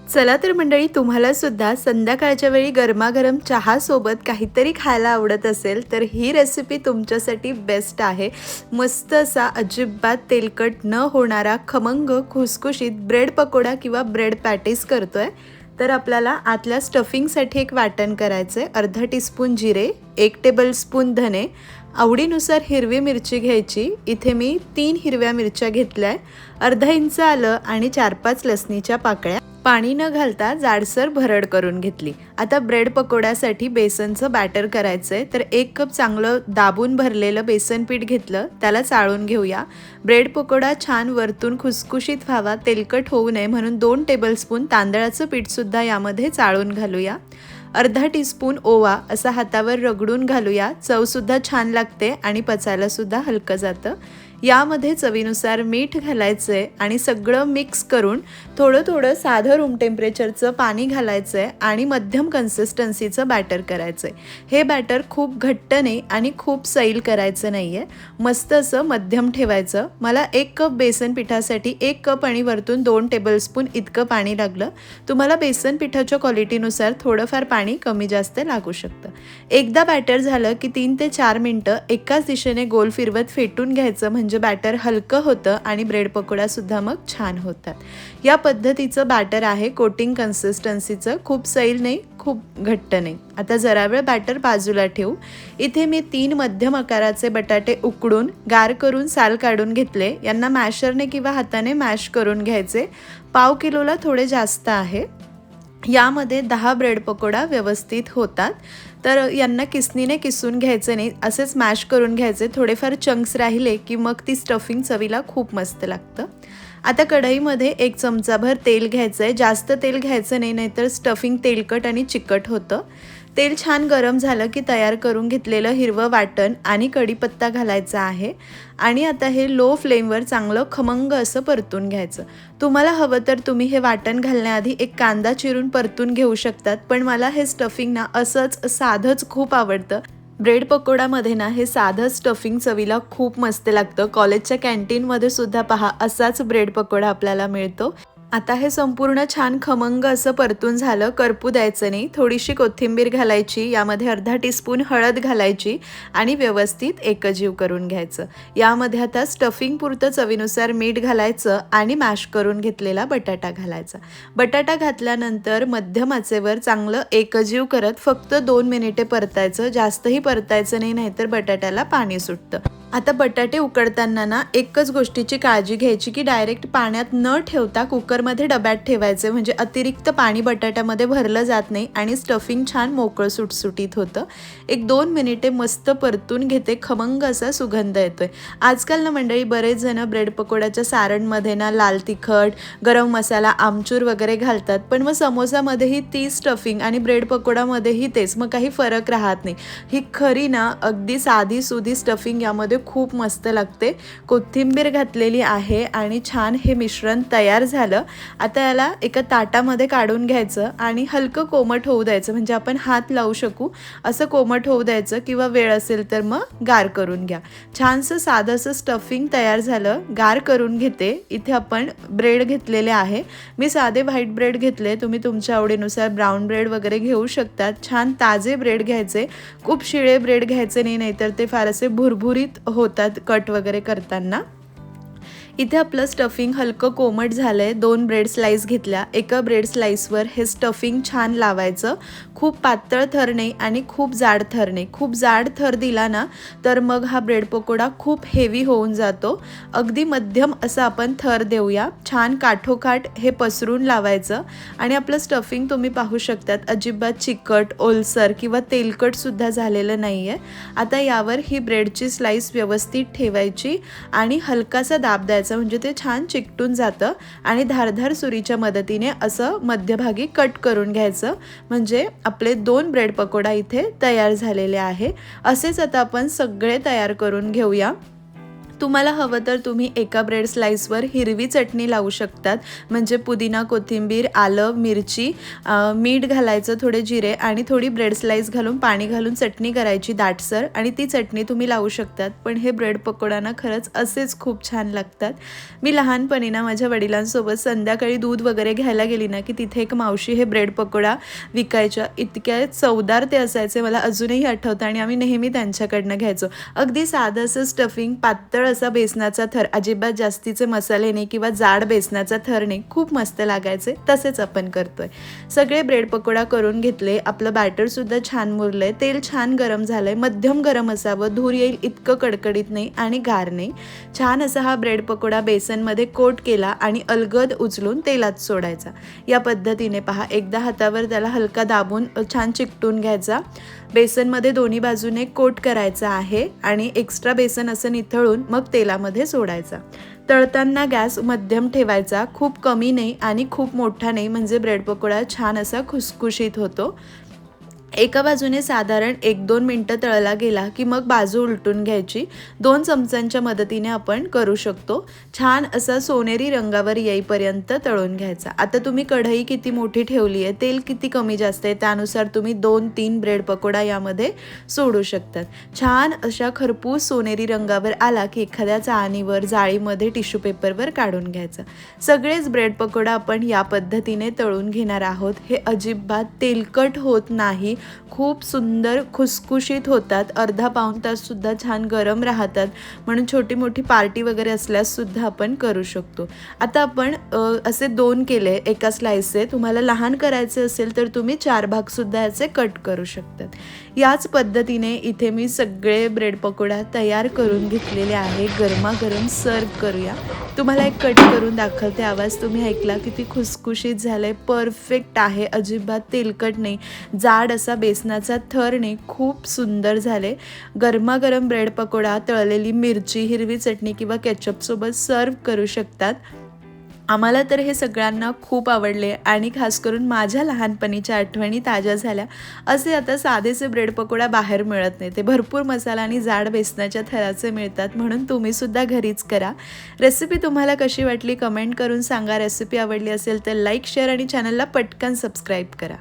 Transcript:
चला तर मंडळी, तुम्हाला सुद्धा संध्याकाळच्या वेळी गरमागरम चहासोबत काहीतरी खायला आवडत असेल तर ही रेसिपी तुमच्यासाठी बेस्ट आहे। मस्त असा अजिबात तेलकट न होणारा खमंग खुसखुशीत ब्रेड पकोडा किंवा ब्रेड पॅटीस करतोय। तर आपल्याला आतल्या स्टफिंगसाठी एक वाटण करायचं आहे। अर्धा टीस्पून जिरे, 1 टेबलस्पून धने, आवडीनुसार हिरवी मिरची घ्यायची। इथे मी 3 हिरव्या मिरच्या घेतल्या, अर्धा इंच आलं आणि 4-5 लसणीच्या पाकळ्या पाणी न घालता जाडसर भरड करून घेतली। आता ब्रेड पकोड्यासाठी बेसनचं बॅटर करायचंय। तर 1 कप चांगलं दाबून भरलेलं बेसन पीठ घेतलं, त्याला चाळून घेऊया। ब्रेड पकोडा छान वरतून खुसखुशीत व्हावा, तेलकट होऊ नये म्हणून 2 टेबलस्पून तांदळाचं पीठ सुद्धा यामध्ये चाळून घालूया। अर्धा टीस्पून ओवा असा हातावर रगडून घालूया, चव सुद्धा छान लागते आणि पचायला सुद्धा हलकं जातं। यामध्ये चवीनुसार मीठ घालायचंय आणि सगळं मिक्स करून थोडं थोडं साधं रूम टेम्परेचरचं पाणी घालायचंय आणि मध्यम कन्सिस्टन्सीचं बॅटर करायचंय। हे बॅटर खूप घट्ट नाही आणि खूप सैल करायचं नाहीये, मस्त असं मध्यम ठेवायचं। मला 1 कप बेसन पिठासाठी 1 कप आणि वरतून 2 टेबलस्पून इतकं पाणी लागलं। तुम्हाला बेसन पिठाच्या क्वालिटीनुसार थोडंफार पाणी कमी जास्त लागू शकतं। एकदा बॅटर झालं की 3 ते 4 मिनिटं एकाच दिशेने गोल फिरवत फेटून घ्यायचं, म्हणजे बॅटर हलकं होतं आणि ब्रेड पकोडा सुद्धा मग छान होतात। या पद्धतीचं बॅटर आहे कोटिंग कन्सिस्टन्सीचं, खूप सैल नाही खूप घट्ट नाही। आता जरा वेळ बॅटर बाजूला ठेवू। इथे मी 3 मध्यम आकाराचे बटाटे उकडून गार करून साल काढून घेतले। यांना मॅशरने किंवा हाताने मॅश करून घ्यायचे। पाव किलोला थोडे जास्त आहे। यामध्ये 10 ब्रेड पकोडा व्यवस्थित होतात। तर यांना किसणीने किसून घ्यायचे नाही, असेच मॅश करून घ्यायचे। थोडेफार चंक्स राहिले की मग ती स्टफिंग चवीला खूप मस्त लागतं। आता कढईमध्ये 1 चमचाभर तेल घ्यायचं आहे। जास्त तेल घ्यायचं नाही, नाहीतर स्टफिंग तेलकट आणि चिकट होतं। तेल छान गरम झालं की तयार करून घेतलेलं हिरवं वाटण आणि कढीपत्ता घालायचा आहे आणि आता हे लो फ्लेमवर चांगलं खमंग असं परतून घ्यायचं। तुम्हाला हवं तर तुम्ही हे वाटण घालण्याआधी 1 कांदा चिरून परतून घेऊ शकतात, पण मला हे स्टफिंग ना असंच साधंच खूप आवडतं। ब्रेड पकोडामध्ये ना हे साधं स्टफिंग चवीला खूप मस्त लागतं। कॉलेजच्या कॅन्टीनमध्ये सुद्धा पहा असाच ब्रेड पकोडा आपल्याला मिळतो। आता हे संपूर्ण छान खमंग असं परतून झालं, करपू द्यायचं नाही। थोडीशी कोथिंबीर घालायची, यामध्ये अर्धा टीस्पून हळद घालायची आणि व्यवस्थित एकजीव करून घ्यायचं। यामध्ये आता स्टफिंग पुरतं चवीनुसार मीठ घालायचं आणि मॅश करून घेतलेला बटाटा घालायचा। बटाटा घातल्यानंतर मध्यम आचेवर चांगलं एकजीव करत फक्त 2 मिनिटे परतायचं, जास्तही परतायचं नाही, नाहीतर बटाट्याला पाणी सुटतं। आता बटाटे उकडताना ना एकच गोष्टीची काळजी घ्यायची की डायरेक्ट पाण्यात न ठेवता कुकरमध्ये डब्यात ठेवायचे, म्हणजे अतिरिक्त पाणी बटाट्यामध्ये भरलं जात नाही आणि स्टफिंग छान मोकळं सुटसुटीत होतं। 1-2 मिनिटे मस्त परतून घेते, खमंग असा सुगंध येतोय। आजकाल ना मंडळी बरेच जण ब्रेड पकोड्याच्या सारणमध्ये ना लाल तिखट, गरम मसाला, आमचूर वगैरे घालतात, पण मग समोसामध्येही ती स्टफिंग आणि ब्रेड पकोडामध्येही तेच, मग काही फरक राहत नाही। ही खरी ना अगदी साधी सुधी स्टफिंग यामध्ये खूप मस्त लागते। कोथिंबीर घातलेली आहे आणि छान हे मिश्रण तयार झालं। आता याला एका ताटामध्ये काढून घ्यायचं आणि हलकं कोमट होऊ द्यायचं, म्हणजे आपण हात लावू शकू असं कोमट होऊ द्यायचं, किंवा वेळ असेल तर मग गार करून घ्या। छानसं साधंसं स्टफिंग तयार झालं, गार करून घेते। इथे आपण ब्रेड घेतलेले आहे, मी साधे व्हाईट ब्रेड घेतले, तुम्ही तुमच्या आवडीनुसार ब्राऊन ब्रेड वगैरे घेऊ शकतात। छान ताजे ब्रेड घ्यायचे, खूप शिळे ब्रेड घ्यायचे नाही, नाहीतर ते फार असे भुरभुरीत होतात कट वगैरे करताना। इथे आपलं स्टफिंग हलकं कोमट झालंय। 2 ब्रेड स्लाइस घेतल्या, एका ब्रेड स्लाइसवर हे स्टफिंग छान लावायचं। खूप पातळ थर नाही आणि खूप जाड थर नाही। खूप जाड थर दिला ना तर मग हा ब्रेड पकोडा खूप हेवी होऊन जातो। अगदी मध्यम असं आपण थर देऊया। छान काठोकाठ हे पसरून लावायचं आणि आपलं स्टफिंग तुम्ही पाहू शकतात अजिबात चिकट, ओलसर किंवा तेलकट सुद्धा झालेलं नाहीये। आता यावर ही ब्रेडची स्लाइस व्यवस्थित ठेवायची आणि हलकासा दाब द्यायचा, म्हणजे ते छान चिकटून जातं आणि धारधार सुरीच्या मदतीने असं मध्यभागी कट करून घ्यायचं, म्हणजे आपले 2 ब्रेड पकोडा इथे तयार झालेले आहे। असेच आता आपण सगळे तयार करून घेऊया। तुम्हाला हवं तर तुम्ही एका ब्रेड स्लाइसवर हिरवी चटणी लावू शकतात, म्हणजे पुदिना, कोथिंबीर, आलं, मिरची, मीठ घालायचं, थोडे जिरे आणि थोडी ब्रेड स्लाइस घालून पाणी घालून चटणी करायची दाटसर आणि ती चटणी तुम्ही लावू शकतात. पण हे ब्रेड पकोडा ना खरंच असेच खूप छान लागतात. मी लहानपणी ना माझ्या वडिलांसोबत संध्याकाळी दूध वगैरे घ्यायला गेली ना की तिथे एक मावशी हे ब्रेड पकोडा विकायच्या. इतक्या चवदार ते असायचे, मला अजूनही आठवतं आणि आम्ही नेहमी त्यांच्याकडनं घ्यायचो. अगदी साधं असं स्टफिंग, पातळ असा बेसनाचा थर, अजिबात जास्तीचे मसाले नाही किंवा जाड बेसनाचा थर नाही, खूप मस्त लागायचे. तसेच आपण करतोय. सगळे ब्रेड पकोडा करून घेतले. आपलं बॅटरसुद्धा छान मुरलंय, तेल छान गरम झालंय, मध्यम गरम असावं, धूर येईल इतकं कडकडीत नाही आणि गार नाही. छान असा हा ब्रेड पकोडा बेसनमध्ये कोट केला आणि अलगद उचलून तेलात सोडायचा. या पद्धतीने पहा, एकदा हातावर त्याला हलका दाबून छान चिकटून घ्यायचा. बेसनमध्ये दोन्ही बाजूने कोट करायचा आहे आणि एक्स्ट्रा बेसन असं निथळून मग तेलामध्ये सोडायचा. तळताना गॅस मध्यम ठेवायचा, खूप कमी नाही आणि खूप मोठा नाही, म्हणजे ब्रेड पकोडा छान असा खुसखुशीत होतो. एका बाजूने साधारण 1-2 मिनटं तळला गेला की मग बाजू उलटून घ्यायची. 2 चमच्यांच्या मदतीने आपण करू शकतो. छान असा सोनेरी रंगावर येईपर्यंत तळून घ्यायचा. आता तुम्ही कढई किती मोठी ठेवली आहे, तेल किती कमी जास्त आहे, त्यानुसार तुम्ही 2-3 ब्रेड पकोडा यामध्ये सोडू शकतात. छान अशा खरपूस सोनेरी रंगावर आला की एखाद्या चाळणीवर, जाळीमध्ये, टिश्यू पेपरवर काढून घ्यायचं. सगळेच ब्रेड पकोडा आपण या पद्धतीने तळून घेणार आहोत. हे अजिबात तेलकट होत नाही, खूप सुंदर खुसखुशीत होतात. अर्धा-पाऊण ताससुद्धा छान गरम राहतात, म्हणून छोटी मोठी पार्टी वगैरे असल्याससुद्धा आपण करू शकतो. आता आपण असे 2 केले एका स्लाइसचे. तुम्हाला लहान करायचे असेल तर तुम्ही 4 भागसुद्धा याचे कट करू शकतात. याच पद्धतीने इथे मी सगळे ब्रेड पकोडा तयार करून घेतलेले आहे. गरमागरम सर्व करूया. तुम्हाला एक कट करून दाखवते. आवाज तुम्ही ऐकला, किती खुसखुशीत झालंय, परफेक्ट आहे, अजिबात तेलकट नाही, जाड असा बेसनाचा थर नाही, खूप सुंदर झाले. गरमागरम ब्रेड पकोडा तळलेली मिरची, हिरवी चटणी किंवा केचपसोबत सर्व करू शकतात. आम्हाला तर हे सगळ्यांना खूप आवडले आणि खास करून माझ्या लहानपणीच्या आठवणी ताज्या झाल्या. असे आता साधेसे ब्रेड पकोडा बाहेर मिळत नाही, ते भरपूर मसाला आणि जाड बेसनाच्या थराचे मिळतात, म्हणून तुम्हीसुद्धा घरीच करा. रेसिपी तुम्हाला कशी वाटली कमेंट करून सांगा. रेसिपी आवडली असेल तर लाईक, शेअर आणि चॅनलला पटकन सबस्क्राईब करा.